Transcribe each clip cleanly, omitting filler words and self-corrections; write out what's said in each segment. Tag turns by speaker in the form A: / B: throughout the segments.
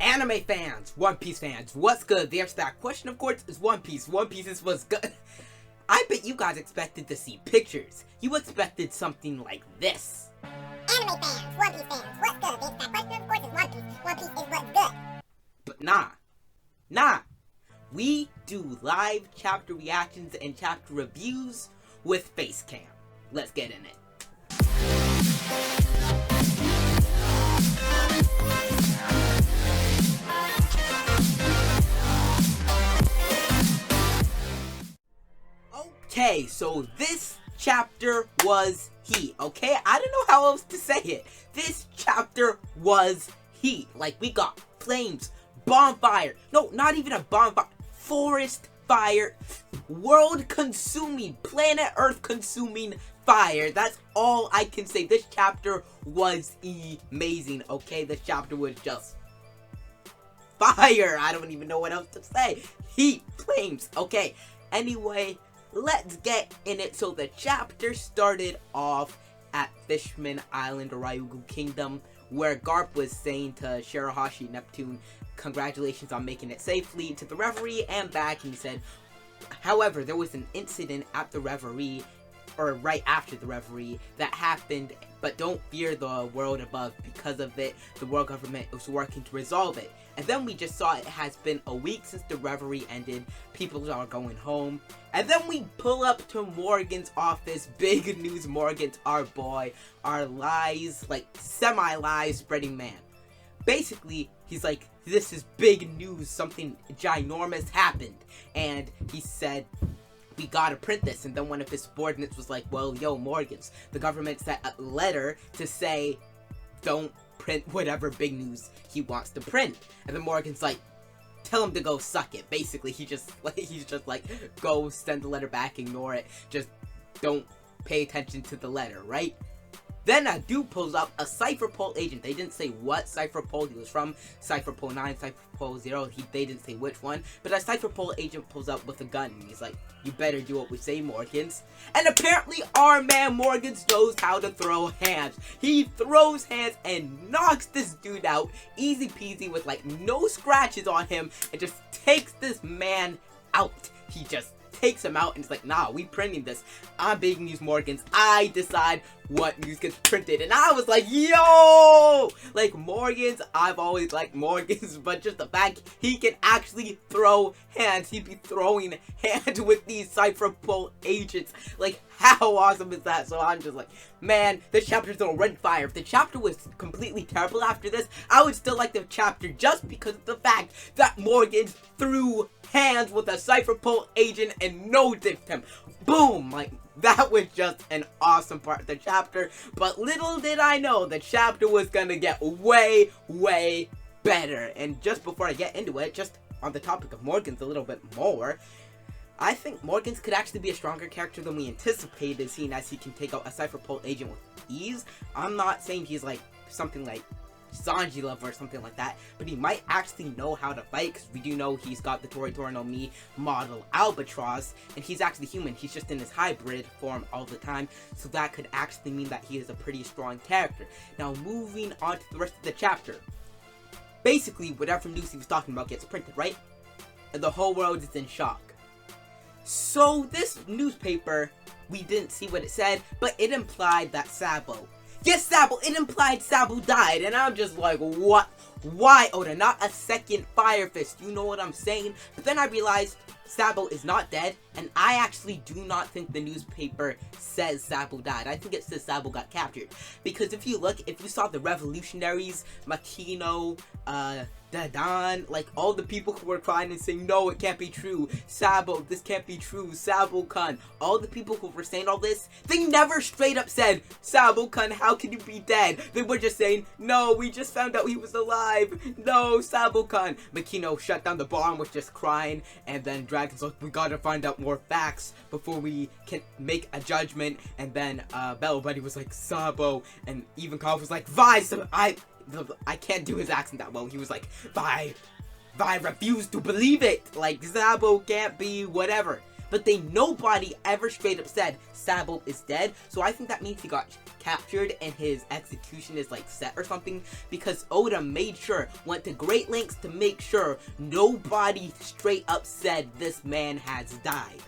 A: Anime fans, One Piece fans, what's good? The answer to that question, of course, is One Piece. One Piece is what's good. I bet you guys expected to see pictures. You expected something like this.
B: Anime fans, One Piece fans, what's good? The answer to that question, of course, is One Piece. One Piece is what's good.
A: But nah. We do live chapter reactions and chapter reviews with face cam. Let's get in it. Okay, so this chapter was heat, okay? I don't know how else to say it. This chapter was heat. Like, we got flames, bonfire. No, not even a bonfire. Forest fire. World-consuming, planet Earth-consuming fire. That's all I can say. This chapter was amazing, okay? This chapter was just fire. I don't even know what else to say. Heat, flames, okay? Anyway, let's get in it. So the chapter started off at Fishman Island, or Ryugu Kingdom, where Garp was saying to Shirahoshi Neptune, congratulations on making it safely to the reverie and back, and he said, however, there was an incident at the reverie, or right after the reverie, that happened, but don't fear the world above. Because of it, the world government was working to resolve it. And then we just saw it has been a week since the reverie ended, people are going home, and then we pull up to Morgan's office. Big news, Morgan's our boy, our lies, like semi-lies spreading man. Basically, he's like, this is big news, something ginormous happened, and he said, we gotta print this. And then one of his subordinates was like, well, yo, Morgan's, the government sent a letter to say, don't print whatever big news he wants to print. And then Morgan's like, tell him to go suck it. Basically, he's just like, go send the letter back, ignore it, just don't pay attention to the letter, right? Then a dude pulls up, a Cypher Pole agent. They didn't say what Cypher Pole he was from. Cypher Pole 9, Cypher Pole 0. They didn't say which one. But a Cypher Pole agent pulls up with a gun. And he's like, you better do what we say, Morgans. And apparently our man Morgans knows how to throw hands. He throws hands and knocks this dude out. Easy peasy with like no scratches on him. And just takes this man out. He just takes him out and it's like, nah, we printing this. I'm big news Morgans. I decide what news gets printed. And I was like, yo! Like, Morgans, I've always liked Morgans, but just the fact he can actually throw hands. He'd be throwing hands with these Cypher Pole agents. Like, how awesome is that? So I'm just like, man, this chapter's gonna run fire. If the chapter was completely terrible after this, I would still like the chapter just because of the fact that Morgans threw hands with a Cypher Pole agent and no-dipped him. Boom! Like, that was just an awesome part of the chapter. But little did I know the chapter was gonna get way, way better. And just before I get into it, just on the topic of Morgans a little bit more, I think Morgans could actually be a stronger character than we anticipated, seeing as he can take out a Cypher Pole agent with ease. I'm not saying he's like something like Sanji level or something like that, but he might actually know how to fight, because we do know he's got the Toradora no Mi model Albatross, and he's actually human. He's just in his hybrid form all the time, so that could actually mean that he is a pretty strong character. Now, moving on to the rest of the chapter. Basically, whatever news he was talking about gets printed, right? And the whole world is in shock. So, this newspaper, we didn't see what it said, but it implied that Sabo, yes, Sabo! It implied Sabo died, and I'm just like, what? Why, Oda? Not a second Fire Fist, you know what I'm saying? But then I realized Sabo is not dead, and I actually do not think the newspaper says Sabo died. I think it says Sabo got captured. Because if you look, if you saw the revolutionaries, Makino, Dadan, like all the people who were crying and saying, no, it can't be true, Sabo, this can't be true, Sabo-kun, all the people who were saying all this, they never straight up said, Sabo-kun, how can you be dead? They were just saying, no, we just found out he was alive, no, Sabo-kun. Makino shut down the bar and was just crying, and then Dragon's like, we gotta find out more facts before we can make a judgment, and then Bello Buddy was like, Sabo, and even Koff was like, I can't do his accent that well. He was like, I refuse to believe it. Like, Sabo can't be whatever. but nobody ever straight up said Sabo is dead. So I think that means he got captured and his execution is like set or something, because Oda went to great lengths to make sure nobody straight up said this man has died.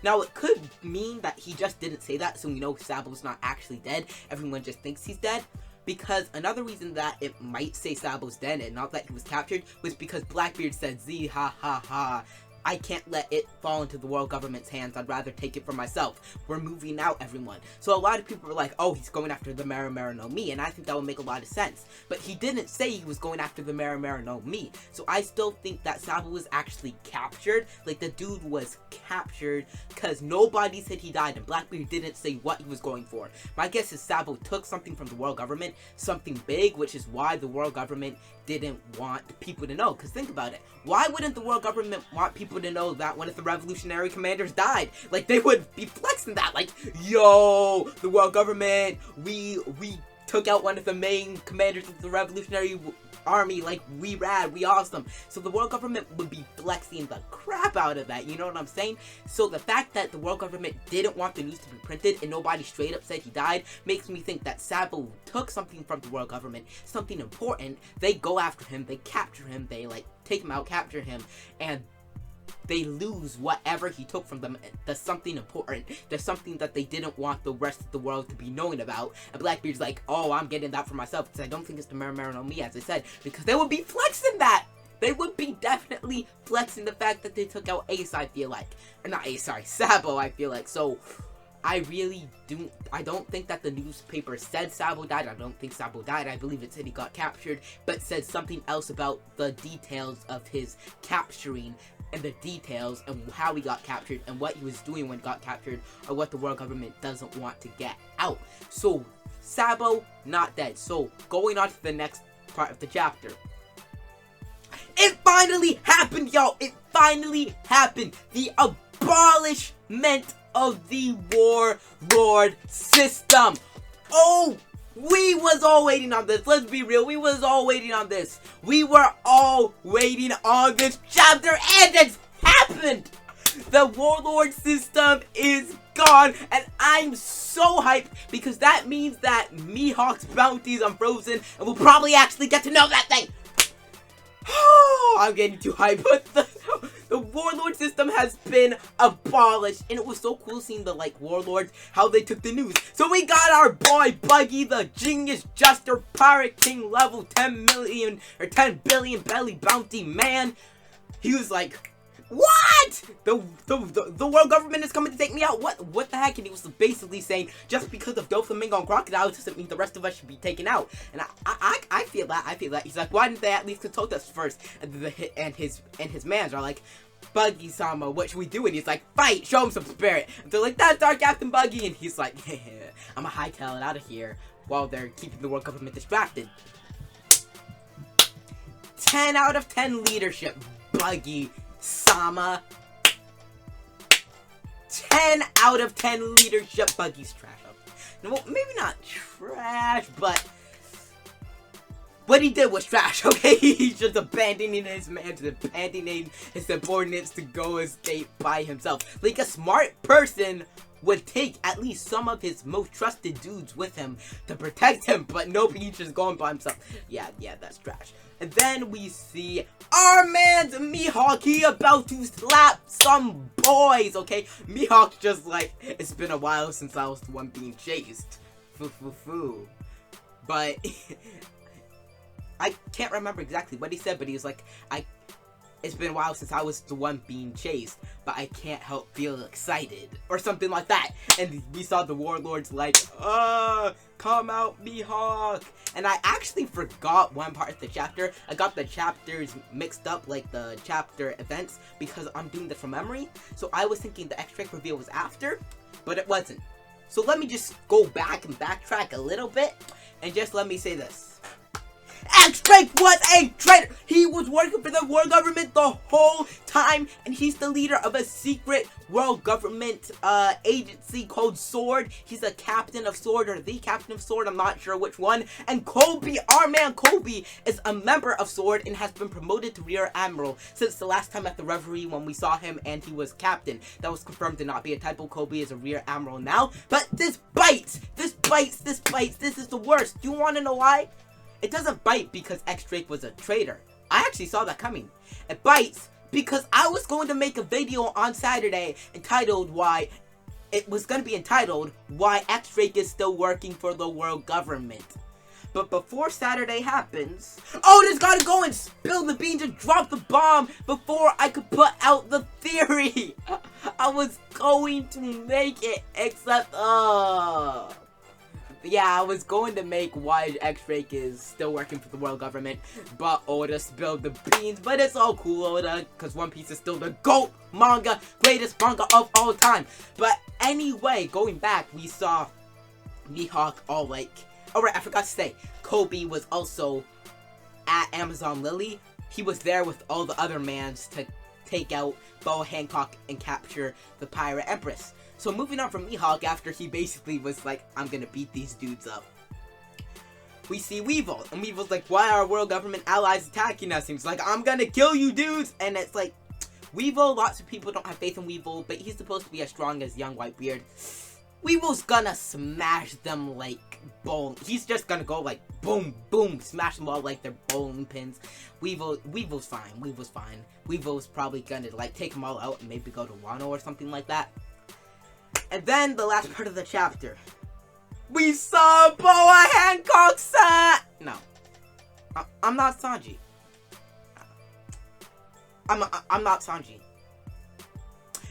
A: Now, it could mean that he just didn't say that, so we know Sabo's not actually dead. Everyone just thinks he's dead. Because another reason that it might say Sabo's dead and not that he was captured was because Blackbeard said, "Z ha ha ha. I can't let it fall into the world government's hands. I'd rather take it for myself. We're moving out, everyone." So a lot of people were like, oh, he's going after the Mera Mera no Mi, and I think that would make a lot of sense. But he didn't say he was going after the Mera Mera no Mi. So I still think that Sabo was actually captured. Like, the dude was captured because nobody said he died, and Blackbeard didn't say what he was going for. My guess is Sabo took something from the world government, something big, which is why the world government didn't want people to know. Because think about it. Why wouldn't the world government want people to know that one of the revolutionary commanders died? Like, they would be flexing that. Like, yo, the world government, we took out one of the main commanders of the revolutionary army. Like, we rad, we awesome. So the world government would be flexing the crap out of that, you know what I'm saying? So the fact that the world government didn't want the news to be printed and nobody straight up said he died makes me think that Sabo took something from the world government, something important. They go after him, they capture him, they like take him out, capture him, and they lose whatever he took from them. There's something important. There's something that they didn't want the rest of the world to be knowing about. And Blackbeard's like, oh, I'm getting that for myself, because I don't think it's the Mera Mera no Mi, as I said, because they would be flexing that. They would be definitely flexing the fact that they took out Ace, I feel like. Or not Ace, sorry, Sabo, I feel like. So I don't think that the newspaper said Sabo died. I don't think Sabo died. I believe it said he got captured, but said something else about the details of his capturing, and the details and how he got captured and what he was doing when he got captured, or what the world government doesn't want to get out. So Sabo not dead. So going on to the next part of the chapter. It finally happened, y'all. It finally happened. The abolishment of the warlord system. Oh, we was all waiting on this. Let's be real. We was all waiting on this. We were all waiting on this chapter, and it's happened. The warlord system is gone, and I'm so hyped because that means that Mihawk's bounties unfrozen, and we'll probably actually get to know that thing. I'm getting too hyped, but the warlord system has been abolished, and it was so cool seeing the like warlords, how they took the news. So we got our boy Buggy, the genius juster pirate king, level 10 million or 10 billion belly bounty man. He was like, what? The world government is coming to take me out. What the heck? And he was basically saying, just because of Doflamingo and Crocodile doesn't mean the rest of us should be taken out. And I feel that. He's like, why didn't they at least consult us first? And his mans are like, Buggy-sama, what should we do? And he's like, fight, show him some spirit. And they're like, that's our Captain Buggy. And he's like, I'm gonna hightail it out of here while they're keeping the world government distracted. 10 out of 10 leadership, Buggy-sama. 10 out of 10 leadership. Buggy's trash. Well, maybe not trash, but what he did was trash, okay? He's just abandoning his man, just abandoning his subordinates to go escape by himself. Like, a smart person would take at least some of his most trusted dudes with him to protect him, but nope, he's just going by himself. Yeah, that's trash. And then we see our man's Mihawk. He about to slap some boys, okay? Mihawk's just like, it's been a while since I was the one being chased. Foo. But I can't remember exactly what he said, but he was like, it's been a while since I was the one being chased, but I can't help feel excited, or something like that. And we saw the warlords like, come out, Mihawk. And I actually forgot one part of the chapter. I got the chapters mixed up, like the chapter events, because I'm doing this from memory. So I was thinking the X-Strike reveal was after, but it wasn't. So let me just go back and backtrack a little bit, and just let me say this. X-Strike was a traitor! He He was working for the world government the whole time, and he's the leader of a secret world government agency called SWORD. He's a captain of SWORD, or the captain of SWORD, I'm not sure which one. And Kobe, our man Kobe, is a member of SWORD and has been promoted to Rear Admiral since the last time at the Reverie when we saw him and he was captain. That was confirmed to not be a typo. Kobe is a Rear Admiral now. But this bites! This bites! This bites! This is the worst! Do you want to know why? It doesn't bite because X-Drake was a traitor. I actually saw that coming. It bites because I was going to make a video on Saturday entitled why X-Drake is still working for the world government. But before Saturday happens, Oda's gotta go and spill the beans and drop the bomb before I could put out the theory. I was going to make it, except, yeah, I was going to make why X-Drake is still working for the world government, but Oda spilled the beans. But it's all cool, Oda, because One Piece is still the GOAT manga, greatest manga of all time. But anyway, going back, we saw Mihawk all like... Alright, I forgot to say, Kobe was also at Amazon Lily. He was there with all the other mans to take out Boa Hancock and capture the Pirate Empress. So moving on from Mihawk, after he basically was like, I'm gonna beat these dudes up, we see Weevil. And Weevil's like, why are our world government allies attacking us? And he's like, I'm gonna kill you dudes. And it's like, Weevil, lots of people don't have faith in Weevil, but he's supposed to be as strong as young Whitebeard. Weevil's gonna smash them like bowling. He's just gonna go like boom, boom, smash them all like they're bowling pins. Weevil's fine. Weevil's fine. Weevil's probably gonna like take them all out and maybe go to Wano or something like that. And then the last part of the chapter, we saw Boa Hancock's no, I'm not Sanji. I'm not Sanji.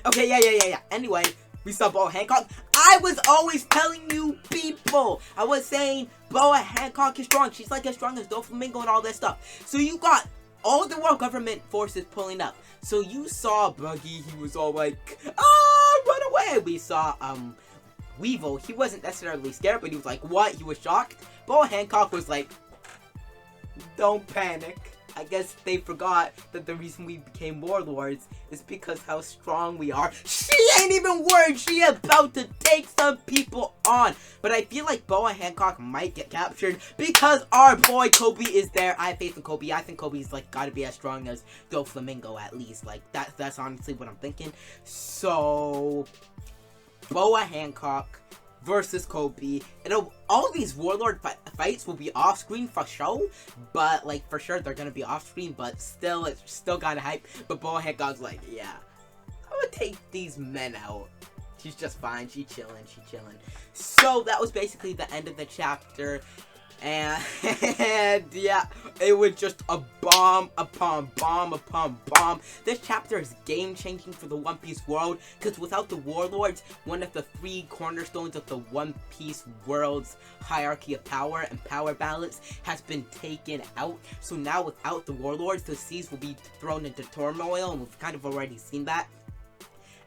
A: Okay, yeah. Anyway, we saw Boa Hancock. I was always telling you people. I was saying Boa Hancock is strong. She's like as strong as Doflamingo and all that stuff. So you got all the world government forces pulling up. So you saw Buggy. He was all like, run away. We saw Weevil. He wasn't necessarily scared, but he was like, what? He was shocked. Boa Hancock was like, don't panic. I guess they forgot that the reason we became warlords is because how strong we are. She ain't even worried. She about to take some people on. But I feel like Boa Hancock might get captured because our boy Kobe is there. I have faith in Kobe. I think Kobe's like gotta be as strong as Doflamingo at least. Like that's honestly what I'm thinking. So Boa Hancock versus Kobe. All these warlord fights will be off screen for show, but like for sure they're gonna be off screen. But still, it's still kind of hype. But Boa Hancock's like, yeah, I'm gonna take these men out. She's just fine. She's chilling. So that was basically the end of the chapter. And yeah, it was just a bomb upon bomb upon bomb. This chapter is game-changing for the One Piece world, because without the warlords, one of the 3 cornerstones of the One Piece world's hierarchy of power and power balance has been taken out. So now without the warlords, the seas will be thrown into turmoil, and we've kind of already seen that.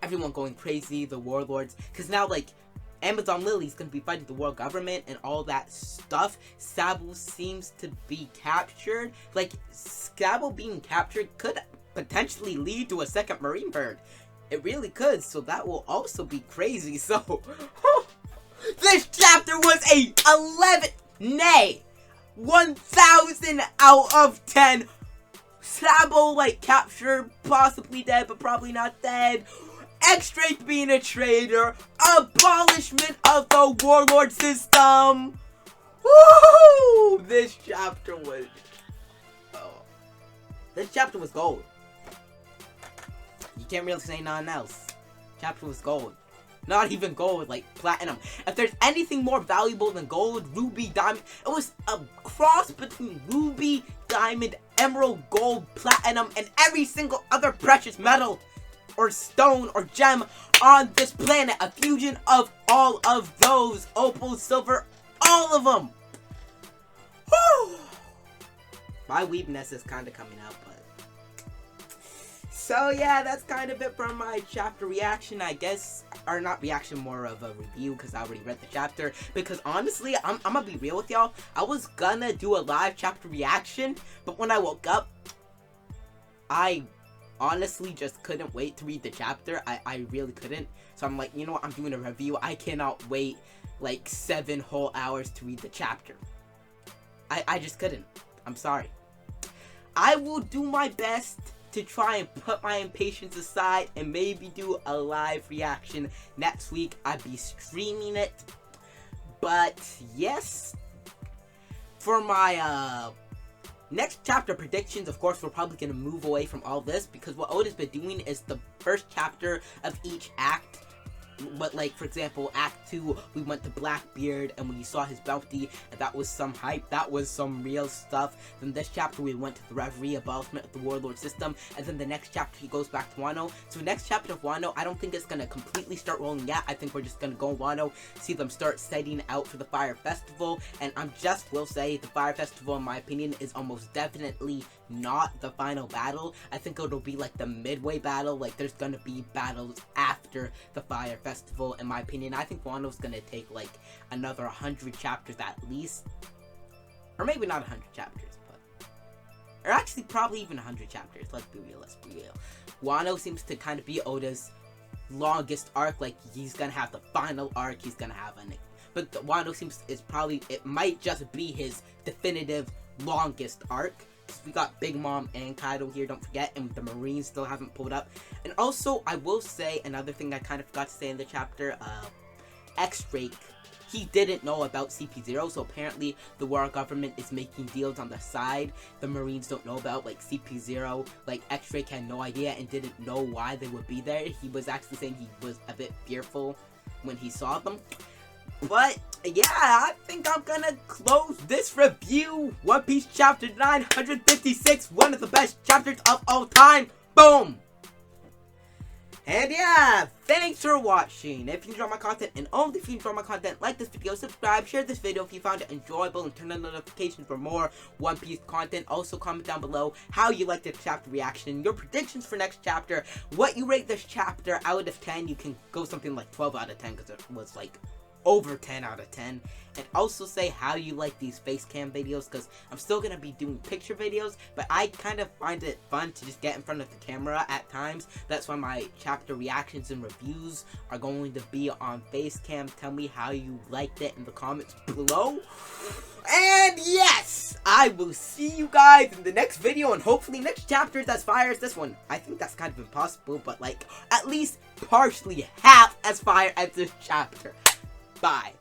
A: Everyone going crazy, the warlords, because now like Amazon Lily's gonna be fighting the world government and all that stuff. Sabo seems to be captured. Like, Sabo being captured could potentially lead to a second Marine Bird. It really could, so that will also be crazy. So, this chapter was a 11, nay, 1,000 out of 10. Sabo, like, captured, possibly dead, but probably not dead. X-Drake being a traitor, abolishment of the warlord system. Woo! This chapter was gold. You can't really say nothing else. Chapter was gold. Not even gold, like platinum. If there's anything more valuable than gold, ruby, diamond, it was a cross between ruby, diamond, emerald, gold, platinum, and every single other precious metal or stone or gem on this planet. A fusion of all of those. Opal, silver, all of them. Whew. My weebness is kind of coming out, but so yeah, that's kind of it for my chapter reaction, I guess. Or not reaction, more of a review, because I already read the chapter. Because honestly, I'm gonna be real with y'all, I was gonna do a live chapter reaction, but when I woke up, I honestly just couldn't wait to read the chapter. I really couldn't. So I'm like, you know what, I'm doing a review. I cannot wait like 7 whole hours to read the chapter. I just couldn't. I'm sorry. I will do my best to try and put my impatience aside and maybe do a live reaction next week. I'd be streaming it. But yes, for my next chapter predictions, of course, we're probably going to move away from all this because what Oda's been doing is the first chapter of each act. But, like, for example, Act 2, we went to Blackbeard, and we saw his bounty, and that was some hype, that was some real stuff. Then this chapter, we went to the Reverie, abolishment of the Warlord system, and then the next chapter, he goes back to Wano. So, next chapter of Wano, I don't think it's gonna completely start rolling yet. I think we're just gonna go Wano, see them start setting out for the Fire Festival, and will say, the Fire Festival, in my opinion, is almost definitely not the final battle. I think it'll be, like, the midway battle. Like, there's gonna be battles after the Fire Festival, in my opinion. I think Wano's gonna take like another 100 chapters at least, or maybe not 100 chapters, but or actually probably even 100 chapters. Let's be real. Wano seems to kind of be Oda's longest arc. Like, he's gonna have the final arc. He's gonna have but Wano it might just be his definitive longest arc. We got Big Mom and Kaido here, don't forget, and the Marines still haven't pulled up. And also, I will say, another thing I kind of forgot to say in the chapter, X-Drake, he didn't know about CP0, so apparently the world government is making deals on the side the Marines don't know about, like CP0, like X-Drake had no idea and didn't know why they would be there. He was actually saying he was a bit fearful when he saw them. But, yeah, I think I'm gonna close this review. One Piece chapter 956, one of the best chapters of all time. Boom! And yeah, thanks for watching. If you enjoy my content, and only if you enjoy my content, like this video, subscribe, share this video if you found it enjoyable, and turn on notifications for more One Piece content. Also, comment down below how you liked this chapter reaction, your predictions for next chapter, what you rate this chapter out of 10. You can go something like 12 out of 10 because it was like over 10 out of 10. And also say how you like these face cam videos, because I'm still gonna be doing picture videos, but I kind of find it fun to just get in front of the camera at times. That's why my chapter reactions and reviews are going to be on face cam. Tell me how you liked it in the comments below. And yes, I will see you guys in the next video, and hopefully next chapter is as fire as this one. I think that's kind of impossible, but like at least partially half as fire as this chapter. Bye.